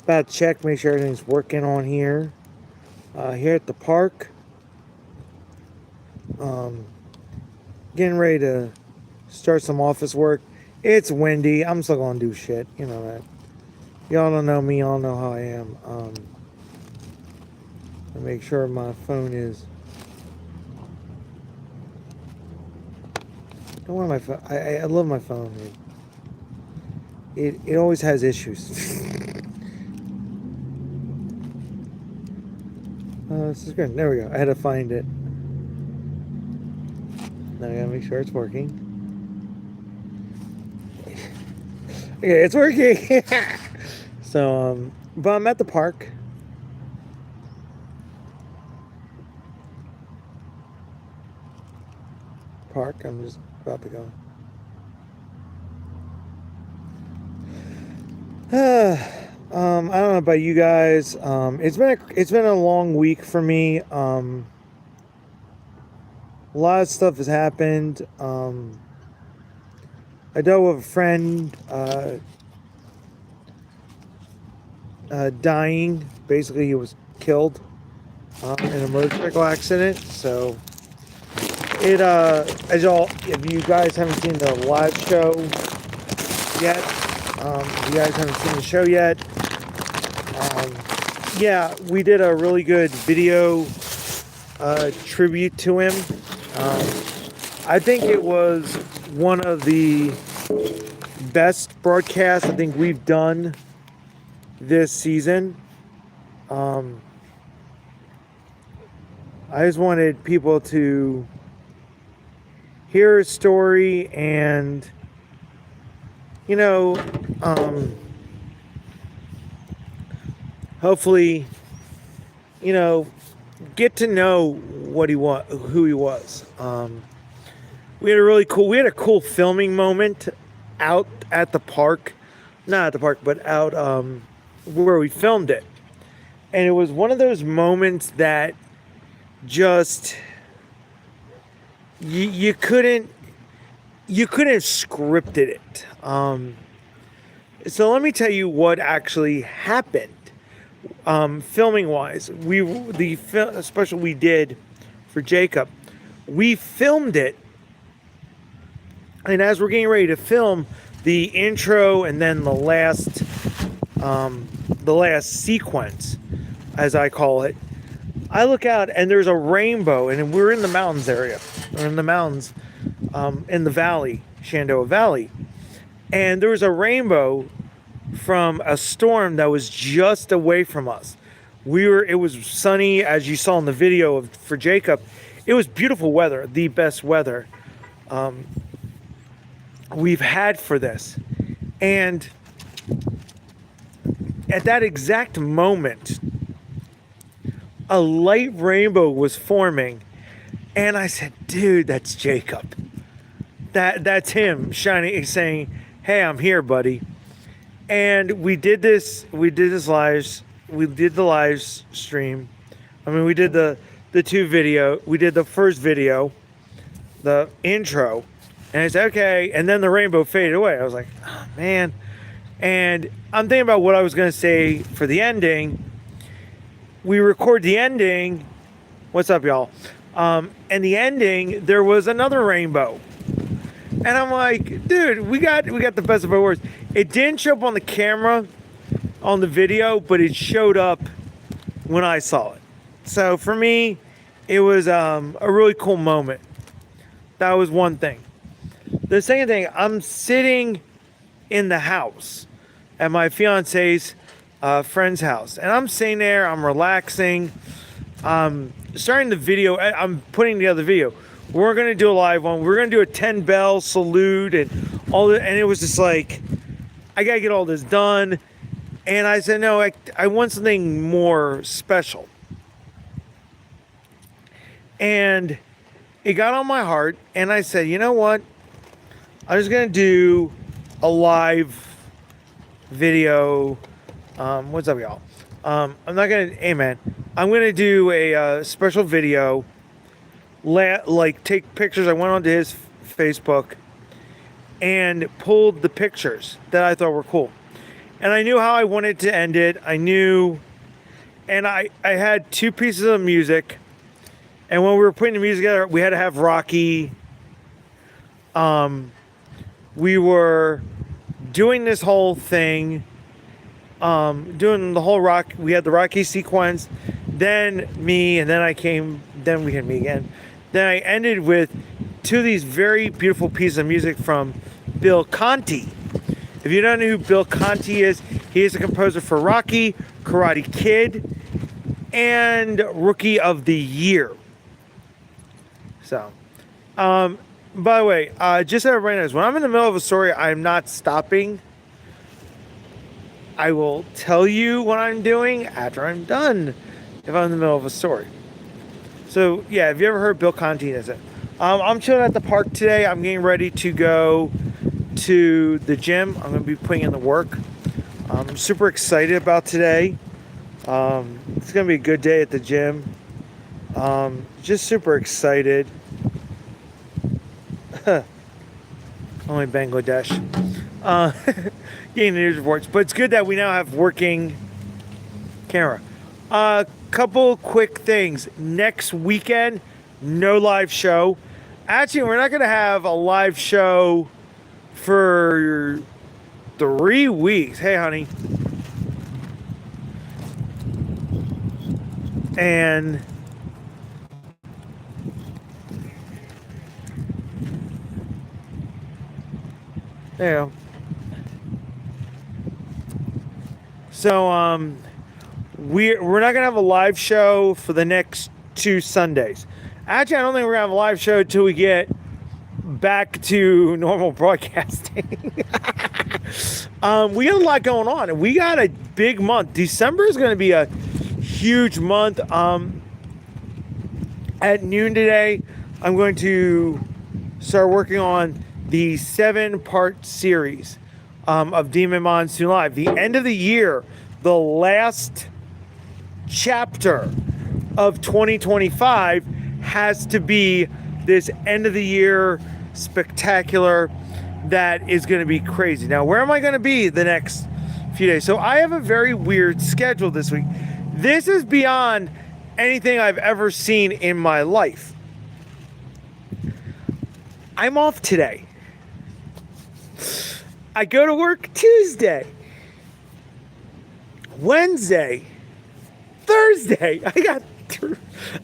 About to check, make sure everything's working on here. Here at the park. Getting ready to start some office work. It's windy. I'm still gonna do shit. You know that. Y'all don't know me. Y'all know how I am. I make sure my phone is. I don't want my phone. I love my phone. It always has issues. This is good. There we go. I had to find it. Now I gotta make sure it's working. Okay, it's working. So, but I'm at the park. I'm just about to go. I don't know about you guys. It's been a long week for me. A lot of stuff has happened. I dealt with a friend dying. Basically, he was killed in a motorcycle accident. So as y'all, if you guys haven't seen the live show yet, if you guys haven't seen the show yet, yeah, we did a really good video tribute to him. I think it was one of the best broadcasts I think we've done this season. I just wanted people to hear his story and, you know, hopefully, you know, get to know what he was, who he was. We had a cool filming moment out at the park, not at the park, but out where we filmed it, and it was one of those moments that just you couldn't scripted it. So let me tell you what actually happened. Filming wise, the special we did for Jacob, we filmed it, and as we're getting ready to film the intro and then the last sequence, as I call it, I look out and there's a rainbow, and we're in the mountains area. We're in the mountains, in the valley, Shenandoah Valley, and there was a rainbow from a storm that was just away from us. It was sunny, as you saw in the video for Jacob. It was beautiful weather, the best weather we've had for this. And at that exact moment, a light rainbow was forming, and I said, dude, that's Jacob. That's him shining, saying, hey, I'm here, buddy. And we did the live stream. I mean, we did the two video. We did the first video, the intro, and I said, okay. And then the rainbow faded away. I was like, oh, man. And I'm thinking about what I was going to say for the ending. We record the ending. What's up, y'all? And the ending, there was another rainbow. And I'm like, dude, we got the best of both worlds. It didn't show up on the camera, on the video, but it showed up when I saw it. So for me, it was a really cool moment. That was one thing. The second thing, I'm sitting in the house at my fiance's friend's house, and I'm sitting there, I'm relaxing, starting the video. I'm putting together the video. We're going to do a live one. We're going to do a 10 bell salute and all that. And it was just like, I got to get all this done. And I said, no, I want something more special. And it got on my heart. And I said, you know what? I'm just going to do a live video. What's up, y'all? I'm not going to, hey, man. I'm going to do a special video. Like take pictures. I went onto his Facebook and pulled the pictures that I thought were cool. and I knew how I wanted to end it. I knew, and I had two pieces of music, and when we were putting the music together, we had to have Rocky. We were doing this whole thing, doing the whole rock. We had the Rocky sequence, then me, and then then we had me again. Then I ended with two of these very beautiful pieces of music from Bill Conti. If you don't know who Bill Conti is, he is a composer for Rocky, Karate Kid, and Rookie of the Year. So, by the way, just so everybody knows, when I'm in the middle of a story, I'm not stopping. I will tell you what I'm doing after I'm done if I'm in the middle of a story. So, yeah, have you ever heard Bill Conti? Is it? I'm chilling at the park today. I'm getting ready to go to the gym. I'm going to be putting in the work. I'm super excited about today. It's going to be a good day at the gym. Just super excited. Only Bangladesh. Getting the news reports. But it's good that we now have working camera. Couple quick things. Next weekend, no live show. Actually, we're not going to have a live show for 3 weeks. Hey, honey. And there you go. So, we're not gonna have a live show for the next 2 Sundays. Actually, I don't think we're gonna have a live show until we get back to normal broadcasting. We got a lot going on, and we got a big month. December is going to be a huge month. At noon today, I'm going to start working on the 7-part series of Demon Monsoon Live. The end of the year, the last chapter of 2025 has to be this end of the year spectacular that is going to be crazy. Now, where am I going to be the next few days? So I have a very weird schedule this week. This is beyond anything I've ever seen in my life. I'm off today. I go to work Tuesday, Wednesday, Thursday. I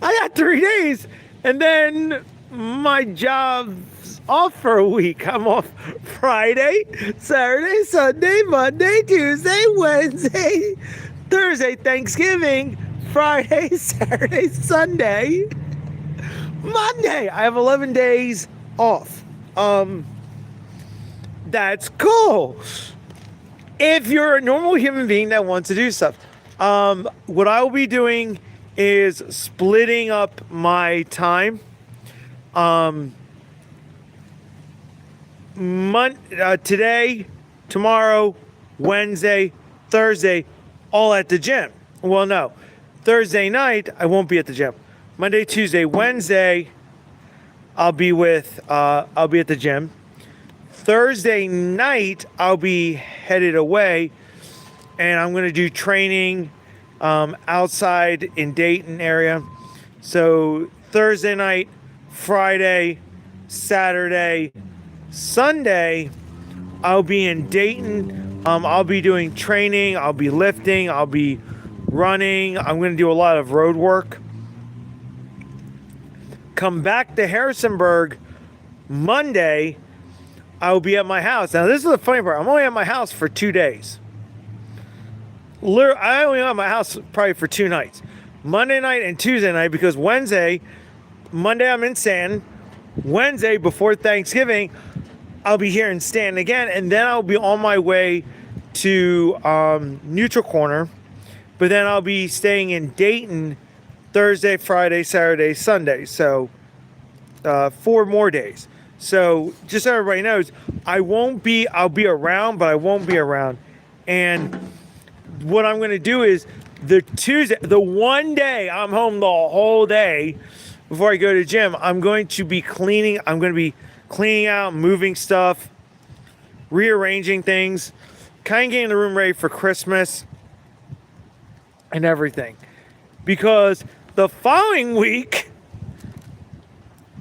got 3 days, and then my job's off for a week. I'm off Friday, Saturday, Sunday, Monday, Tuesday, Wednesday, Thursday, Thanksgiving, Friday, Saturday, Sunday, Monday. I have 11 days off. That's cool. If you're a normal human being that wants to do stuff, what I will be doing is splitting up my time. Today, tomorrow, Wednesday, Thursday, all at the gym. Well, no. Thursday night, I won't be at the gym. Monday, Tuesday, Wednesday, I'll be at the gym. Thursday night, I'll be headed away, and I'm going to do training outside in Dayton area. So Thursday night, Friday, Saturday, Sunday, I'll be in Dayton. I'll be doing training. I'll be lifting. I'll be running. I'm going to do a lot of road work. Come back to Harrisonburg Monday. I'll be at my house. Now, this is the funny part. I'm only at my house for 2 days. I only at my house probably for 2 nights. Monday night and Tuesday night, because Monday I'm in Stanton. Wednesday, before Thanksgiving, I'll be here in Stanton again, and then I'll be on my way to Neutral Corner. But then I'll be staying in Dayton Thursday, Friday, Saturday, Sunday. So 4 more days. So just so everybody knows, I'll be around, but I won't be around. And what I'm going to do is the one day I'm home the whole day before I go to the gym, I'm going to be cleaning. I'm going to be cleaning out, moving stuff, rearranging things. kind of getting the room ready for Christmas and everything. Because the following week,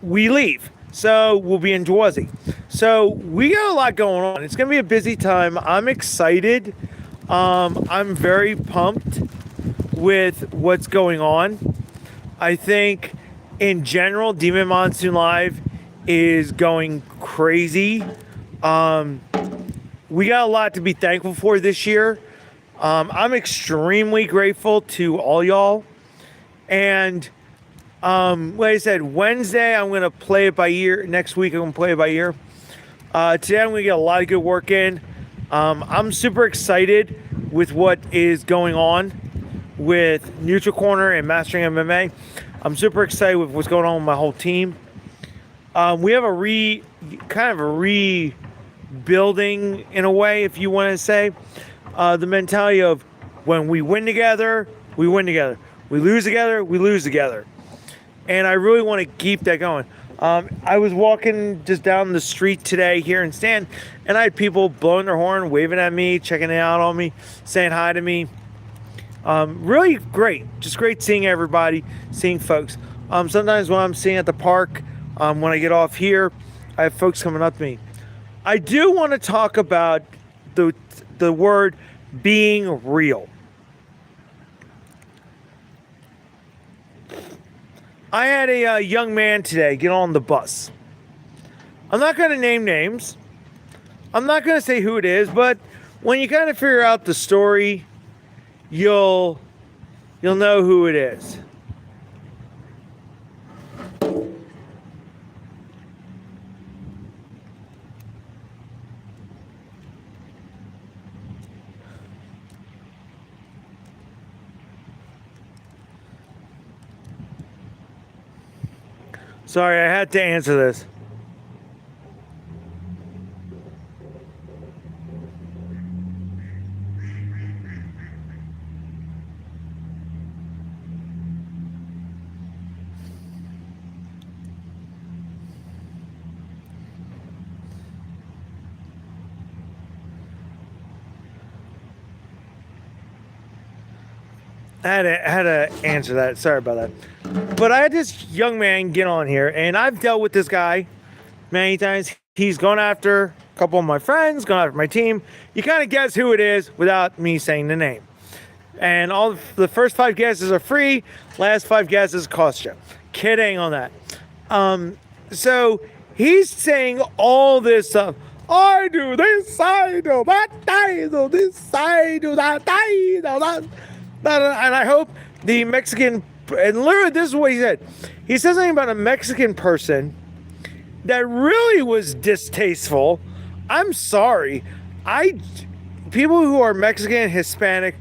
we leave. So we'll be in Jersey. So we got a lot going on. It's going to be a busy time. I'm excited. I'm very pumped with what's going on. I think in general, Demon Monsoon Live is going crazy. We got a lot to be thankful for this year. I'm extremely grateful to all y'all. And like I said, Wednesday I'm going to play it by ear. Next week I'm going to play it by ear. Today I'm going to get a lot of good work in. I'm super excited with what is going on with Neutral Corner and Mastering MMA. I'm super excited with what's going on with my whole team. We have a kind of a rebuilding in a way, if you want to say. The mentality of when we win together, we win together. We lose together, we lose together. And I really want to keep that going. I was walking just down the street today here in Stan, and I had people blowing their horn, waving at me, checking out on me, saying hi to me. Really great. Just great seeing everybody, seeing folks. Sometimes when I'm sitting at the park, when I get off here, I have folks coming up to me. I do want to talk about the word being real. I had a young man today get on the bus. I'm not going to name names. I'm not going to say who it is, but when you kind of figure out the story, you'll know who it is. Sorry, I had to answer this. I had to answer that. Sorry about that. But I had this young man get on here, and I've dealt with this guy many times. He's gone after a couple of my friends, gone after my team. You kind of guess who it is without me saying the name. And all the first 5 guesses are free. Last 5 guesses cost you. Kidding on that. So he's saying all this stuff. I do this, I do that, I do this, I do that, I do that. And I hope the Mexican, and literally this is what he said. He said something about a Mexican person that really was distasteful. I'm sorry. People who are Mexican and Hispanic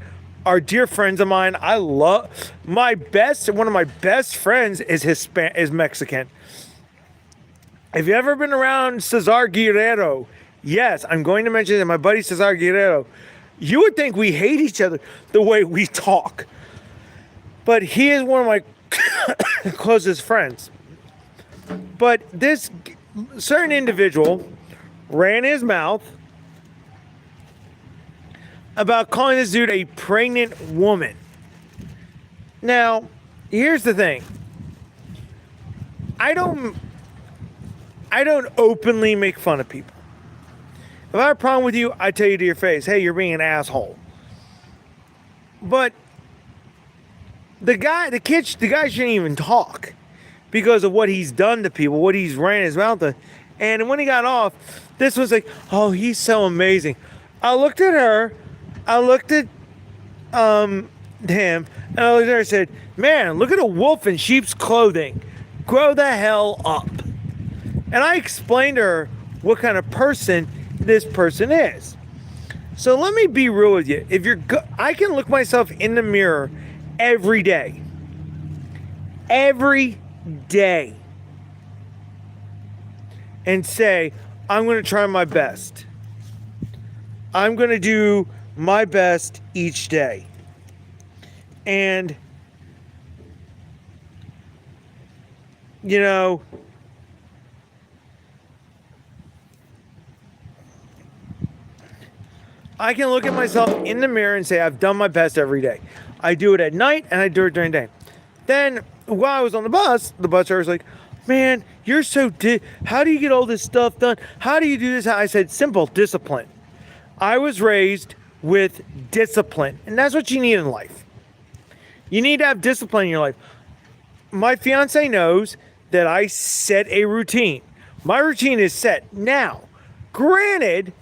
are dear friends of mine. I love one of my best friends is Mexican. If you ever been around Cesar Guerrero, yes, I'm going to mention that my buddy Cesar Guerrero, you would think we hate each other the way we talk. But he is one of my closest friends. But this certain individual ran his mouth about calling this dude a pregnant woman. Now, here's the thing. I don't openly make fun of people. If I have a problem with you, I tell you to your face, hey, you're being an asshole. But the guy shouldn't even talk because of what he's done to people, what he's ran his mouth to. And when he got off, this was like, oh, he's so amazing. I looked at her, I looked at him, and I looked at her and said, man, look at a wolf in sheep's clothing. Grow the hell up. And I explained to her what kind of person this person is. So let me be real with you. I can look myself in the mirror every day. Every day. And say, I'm going to try my best. I'm going to do my best each day. And, you know, I can look at myself in the mirror and say, I've done my best every day. I do it at night and I do it during the day. Then while I was on the bus driver was like, man, you're so, how do you get all this stuff done? How do you do this? I said, simple, discipline. I was raised with discipline, and that's what you need in life. You need to have discipline in your life. My fiance knows that I set a routine. My routine is set. Now, granted,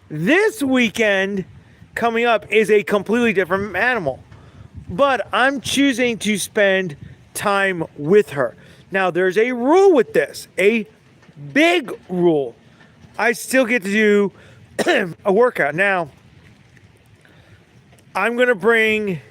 this weekend coming up is a completely different animal, but I'm choosing to spend time with her. Now, there's a rule with this, a big rule. I still get to do a workout. Now, I'm going to bring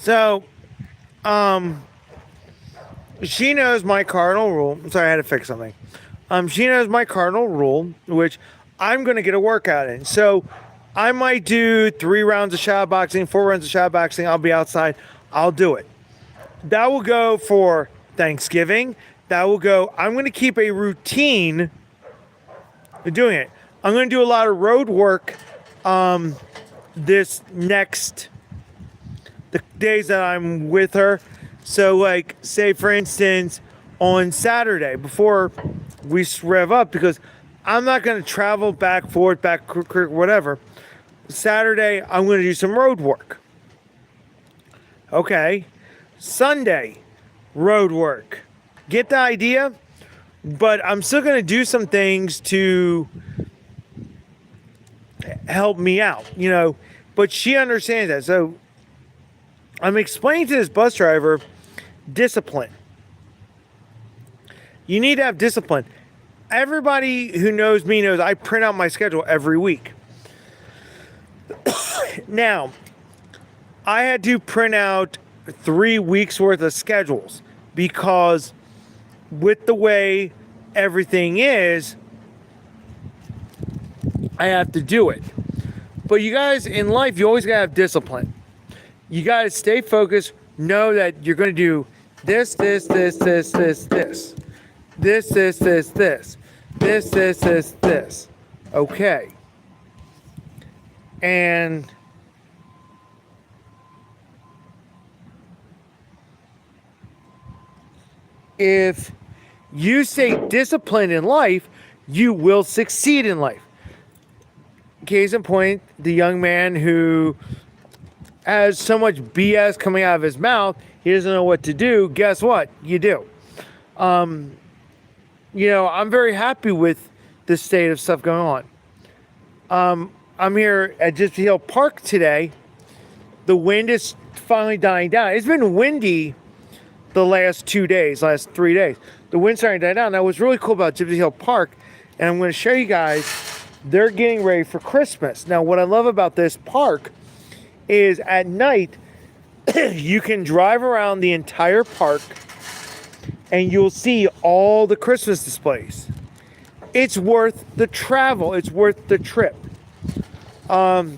So, she knows my cardinal rule. Sorry, I had to fix something. She knows my cardinal rule, which I'm going to get a workout in. So, I might do 3 rounds of shadow boxing, 4 rounds of shadow boxing. I'll be outside. I'll do it. That will go for Thanksgiving. That will go. I'm going to keep a routine of doing it. I'm going to do a lot of road work this next the days that I'm with her. So, like, say for instance, on Saturday before we rev up, because I'm not going to travel back, forth, back, whatever. Saturday, I'm going to do some road work. Okay. Sunday, road work. Get the idea? But I'm still going to do some things to help me out, you know. But she understands that. So I'm explaining to this bus driver discipline. You need to have discipline. Everybody who knows me knows I print out my schedule every week. Now, I had to print out 3 weeks worth of schedules because with the way everything is, I have to do it. But you guys, in life, you always gotta have discipline. You gotta stay focused, know that you're gonna do this, this, this, this, this, this. This, this, this, this. This, this, this, this. Okay. And if you stay disciplined in life, you will succeed in life. Case in point, the young man who has so much BS coming out of his mouth, he doesn't know what to do. Guess what? You do. You know, I'm very happy with the state of stuff going on. I'm here at Gypsy Hill Park today. The wind is finally dying down. It's been windy the last 2 days, last 3 days. The wind's starting to die down. Now, what's really cool about Gypsy Hill Park, and I'm going to show you guys, they're getting ready for Christmas. Now, what I love about this park is at night, you can drive around the entire park and you'll see all the Christmas displays. It's worth the travel. It's worth the trip. I've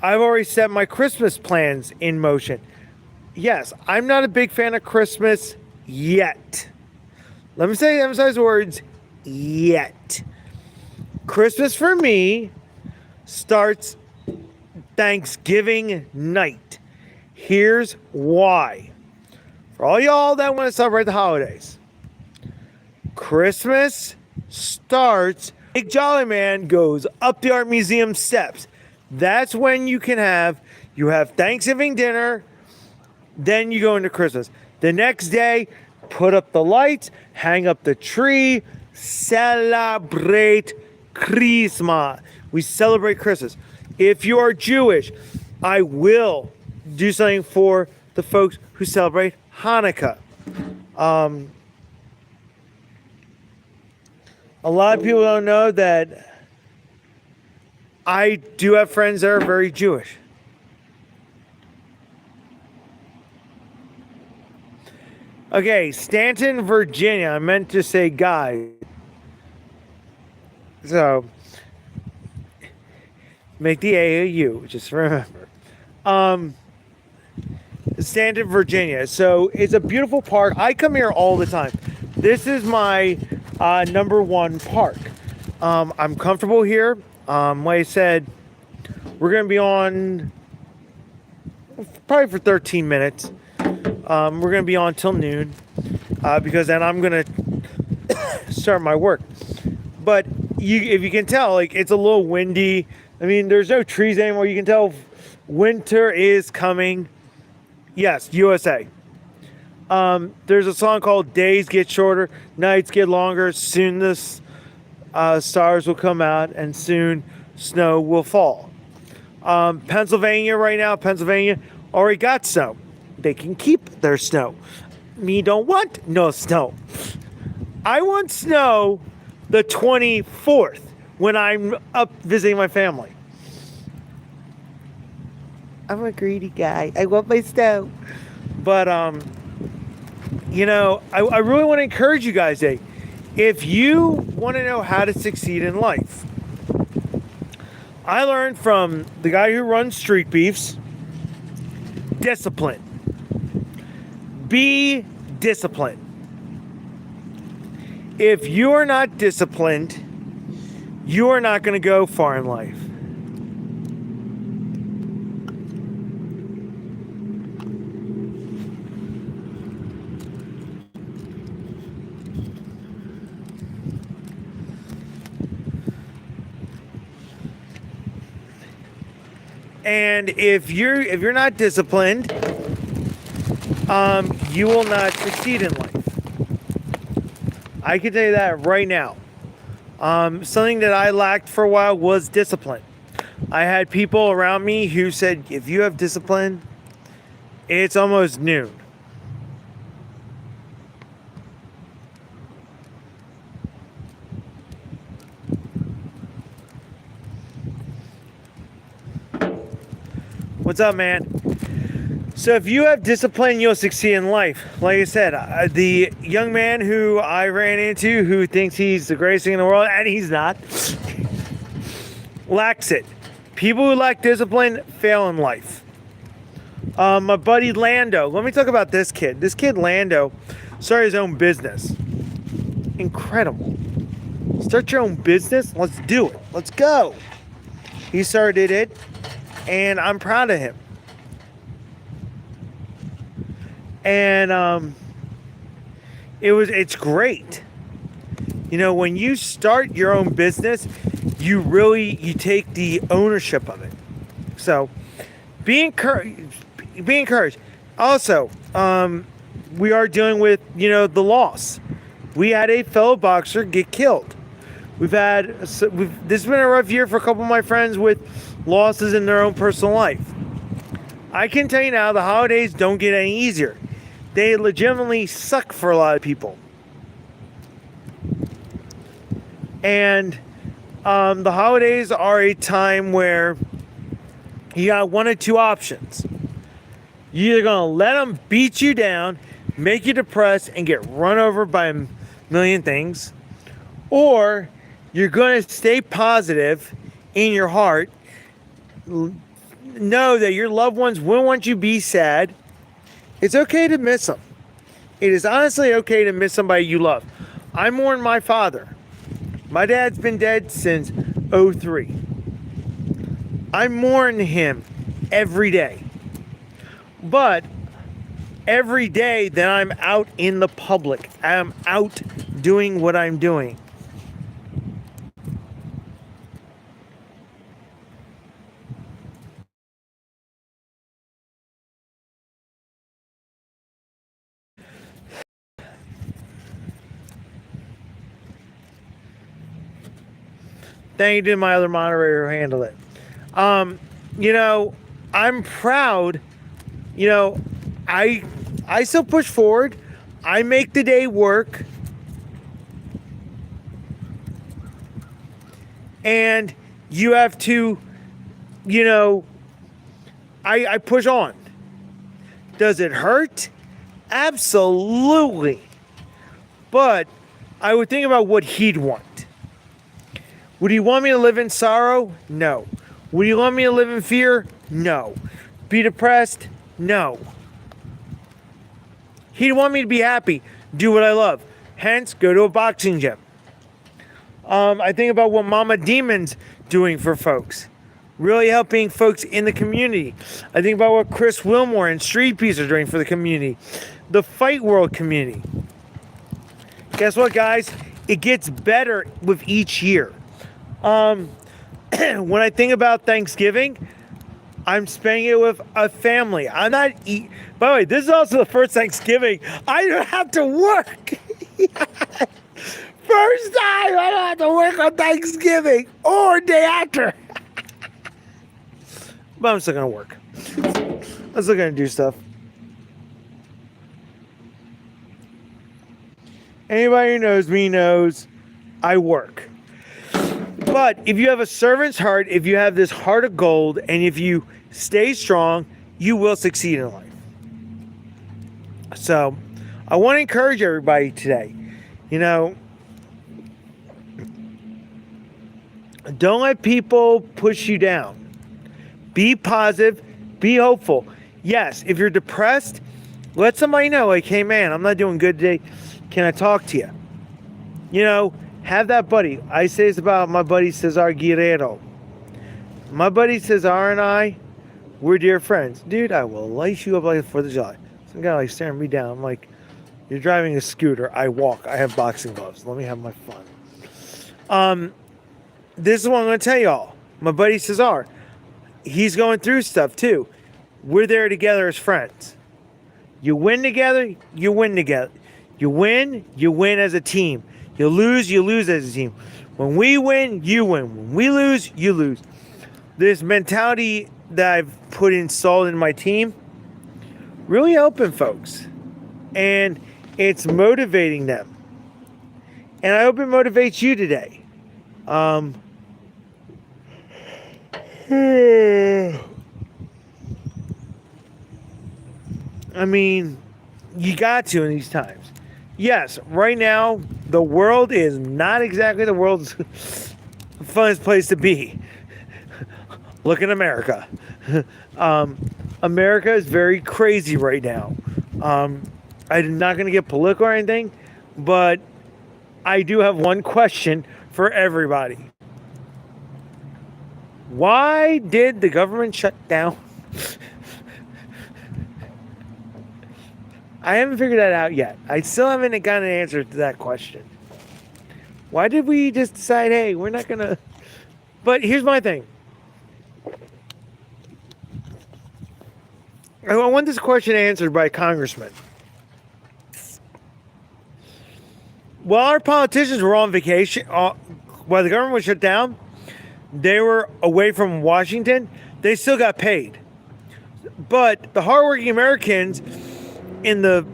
already set my Christmas plans in motion. Yes, I'm not a big fan of Christmas yet. Let me say, emphasize the words, yet. Christmas for me starts Thanksgiving night. Here's why. For all y'all that want to celebrate the holidays, Christmas starts, Big Jolly Man goes up the Art Museum steps. That's when you have Thanksgiving dinner, then you go into Christmas. The next day, put up the lights, hang up the tree, celebrate Christmas. We celebrate Christmas. If you are Jewish, I will do something for the folks who celebrate Hanukkah. A lot of people don't know that I do have friends that are very Jewish. Okay, Stanton, Virginia. I meant to say guys. So make the A a U. Just remember. Um, Stanton, Virginia. So it's a beautiful park. I come here all the time. This is my number one park. I'm comfortable here. Like I said, we're going to be on probably for 13 minutes. We're going to be on till noon because then I'm going to start my work. But if you can tell, like, it's a little windy. I mean, there's no trees anymore. You can tell winter is coming. Yes, USA. There's a song called Days Get Shorter, Nights Get Longer. Soon the stars will come out and soon snow will fall. Pennsylvania right now, Pennsylvania already got snow. They can keep their snow. Me don't want no snow. I want snow the 24th when I'm up visiting my family. I'm a greedy guy. I want my snow. But, you know, I really want to encourage you guys today. If you want to know how to succeed in life, I learned from the guy who runs Street Beefs, discipline. Be disciplined. If you are not disciplined, you are not going to go far in life. And if you're not disciplined, you will not succeed in life. I can tell you that right now. Something that I lacked for a while was discipline. I had people around me who said, if you have discipline, it's almost noon. What's up, man? So if you have discipline, you'll succeed in life. Like I said, the young man who I ran into who thinks he's the greatest thing in the world, and he's not, lacks it. People who lack discipline fail in life. My buddy Lando, let me talk about this kid. This kid Lando started his own business. Incredible. Start your own business? Let's do it. Let's go. He started it, and I'm proud of him. And it's great. You know, when you start your own business, you take the ownership of it. So be encouraged. Also, we are dealing with, the loss. We had a fellow boxer get killed. This has been a rough year for a couple of my friends with losses in their own personal life. I can tell you now, the holidays don't get any easier. They legitimately suck for a lot of people. And the holidays are a time where you got one of two options. You're either going to let them beat you down, make you depressed, and get run over by a million things, or you're going to stay positive in your heart, know that your loved ones will want you to be sad. It's okay to miss them. It is honestly okay to miss somebody you love. I mourn my father. My dad's been dead since 2003. I mourn him every day. But every day that I'm out in the public, I'm out doing what I'm doing, thank you to my other moderator who handled it. I'm proud. I still push forward. I make the day work. And you have to, I push on. Does it hurt? Absolutely. But I would think about what he'd want. Would he want me to live in sorrow? No. Would he want me to live in fear? No. Be depressed? No. He'd want me to be happy, do what I love. Hence, go to a boxing gym. I think about what Mama Demon's doing for folks. Really helping folks in the community. I think about what Chris Wilmore and Street Peace are doing for the community. The Fight World community. Guess what, guys? It gets better with each year. When I think about Thanksgiving, I'm spending it with a family. I'm not By the way, this is also the first Thanksgiving I don't have to work. First time I don't have to work on Thanksgiving or day after. But I'm still gonna work. I'm still gonna do stuff. Anybody who knows me knows I work. But if you have a servant's heart, if you have this heart of gold, and if you stay strong, you will succeed in life. So I want to encourage everybody today. You know, don't let people push you down. Be positive. Be hopeful. Yes, if you're depressed, let somebody know, like, hey man, I'm not doing good today. Can I talk to you? You know, have that buddy. I say this about my buddy Cesar Guerrero. My buddy Cesar and I, we're dear friends. Dude, I will light you up like the 4th of July. Some guy like staring me down. I'm like, you're driving a scooter. I walk. I have boxing gloves. Let me have my fun. This is what I'm going to tell y'all. My buddy Cesar, he's going through stuff too. We're there together as friends. You win together, you win together. You win as a team. You lose as a team. When we win, you win. When we lose, you lose. This mentality that I've installed in my team, really helping folks. And it's motivating them. And I hope it motivates you today. I mean, you got to in these times. Yes, right now, the world is not exactly the world's funnest place to be. Look at America. America is very crazy right now. I'm not going to get political or anything, but I do have one question for everybody. Why did the government shut down? I haven't figured that out yet. I still haven't got an answer to that question. Why did we just decide, hey, we're not going to... But here's my thing. I want this question answered by a congressman. While our politicians were on vacation, while the government was shut down, they were away from Washington, they still got paid. But the hardworking Americans in the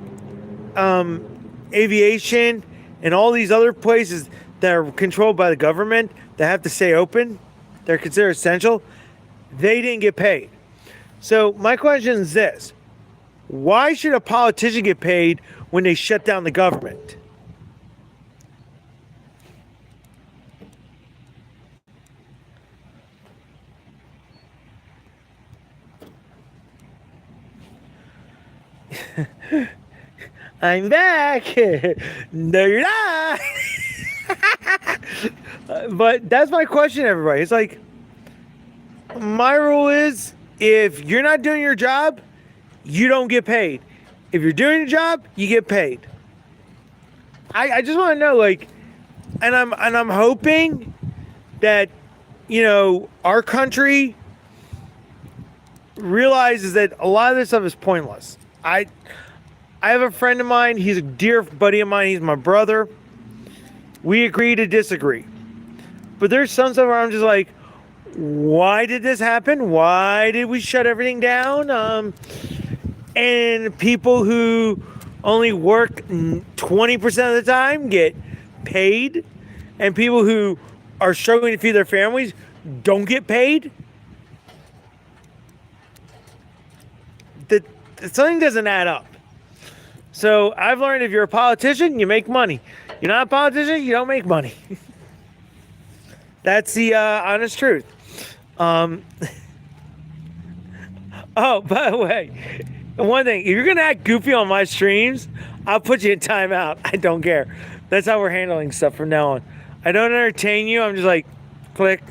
aviation and all these other places that are controlled by the government that have to stay open, they're considered essential, they didn't get paid. So my question is this: why should a politician get paid when they shut down the government? I'm back. No, you're not. But that's my question, everybody. It's like, my rule is, if you're not doing your job, you don't get paid. If you're doing your job, you get paid. I just want to know, like, and I'm hoping that, you know, our country realizes that a lot of this stuff is pointless. I have a friend of mine. He's a dear buddy of mine. He's my brother. We agree to disagree. But there's some stuff where I'm just like, why did this happen? Why did we shut everything down? And people who only work 20% of the time get paid. And people who are struggling to feed their families don't get paid. Something doesn't add up. So I've learned if you're a politician, you make money. You're not a politician, you don't make money. That's the honest truth. Oh, by the way, one thing, if you're going to act goofy on my streams, I'll put you in timeout. I don't care. That's how we're handling stuff from now on. I don't entertain you. I'm just like, click.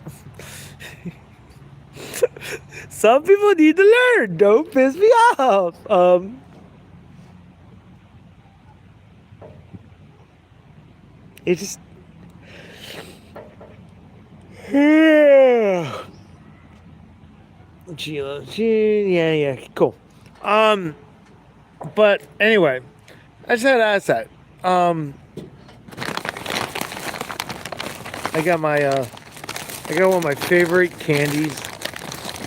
Some people need to learn. Don't piss me off. It just... yeah, cool. But anyway, I just had to ask that. I got my I got one of my favorite candies.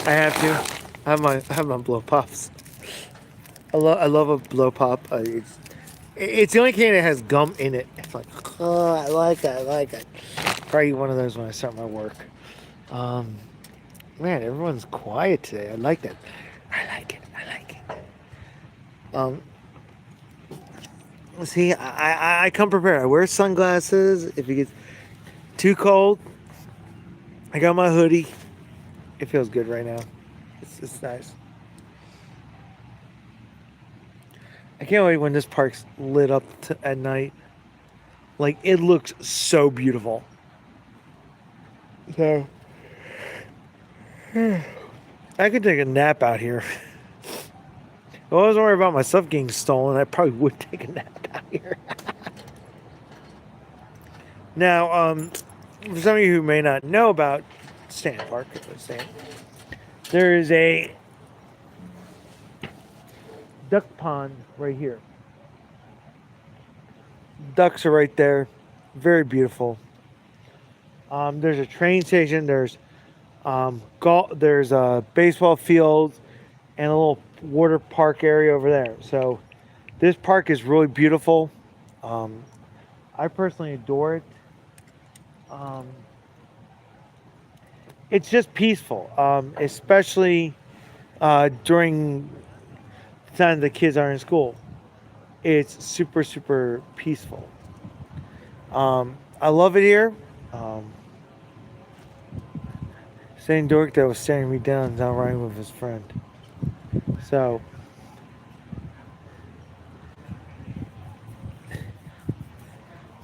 I have to. I have my blow pops. I love a blow pop. It's the only candy that has gum in it. It's like, oh, I like it. Probably eat one of those when I start my work. Man, everyone's quiet today. I like that. I like it. See, I come prepared. I wear sunglasses if it gets too cold. I got my hoodie. It feels good right now. It's nice. I can't wait when this park's lit up at night. Like, it looks so beautiful. So, I could take a nap out here. If I wasn't worried about my stuff getting stolen, I probably would take a nap out here. Now, for some of you who may not know about Stanton Park, there is a duck pond right here. Ducks are right there. Very beautiful. There's a train station. There's there's a baseball field and a little water park area over there. So this park is really beautiful. I personally adore it. It's just peaceful, especially during the time the kids are in school. It's super, super peaceful. I love it here. Same dork that was staring me down is now riding with his friend. So,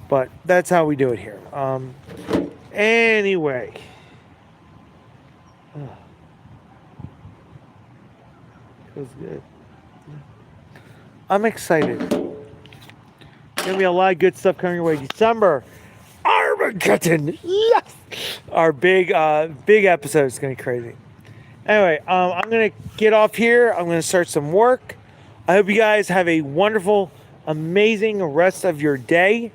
but that's how we do it here. Anyway. Feels good. I'm excited. Gonna be a lot of good stuff coming your way. December, Armageddon. Yes, our big episode is gonna be crazy. Anyway, I'm gonna get off here. I'm gonna start some work. I hope you guys have a wonderful, amazing rest of your day.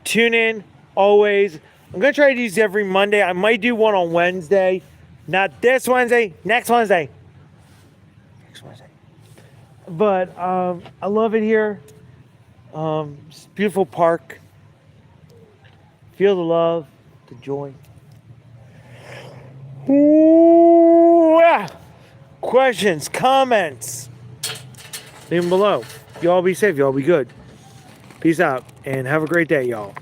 Tune in always. I'm gonna try to do these every Monday. I might do one on Wednesday. Not this Wednesday. Next Wednesday. But I love it here. It's a beautiful park. Feel the love, the joy. Ooh, yeah. Questions, comments, leave them below. Y'all be safe. Y'all be good. Peace out and have a great day, y'all.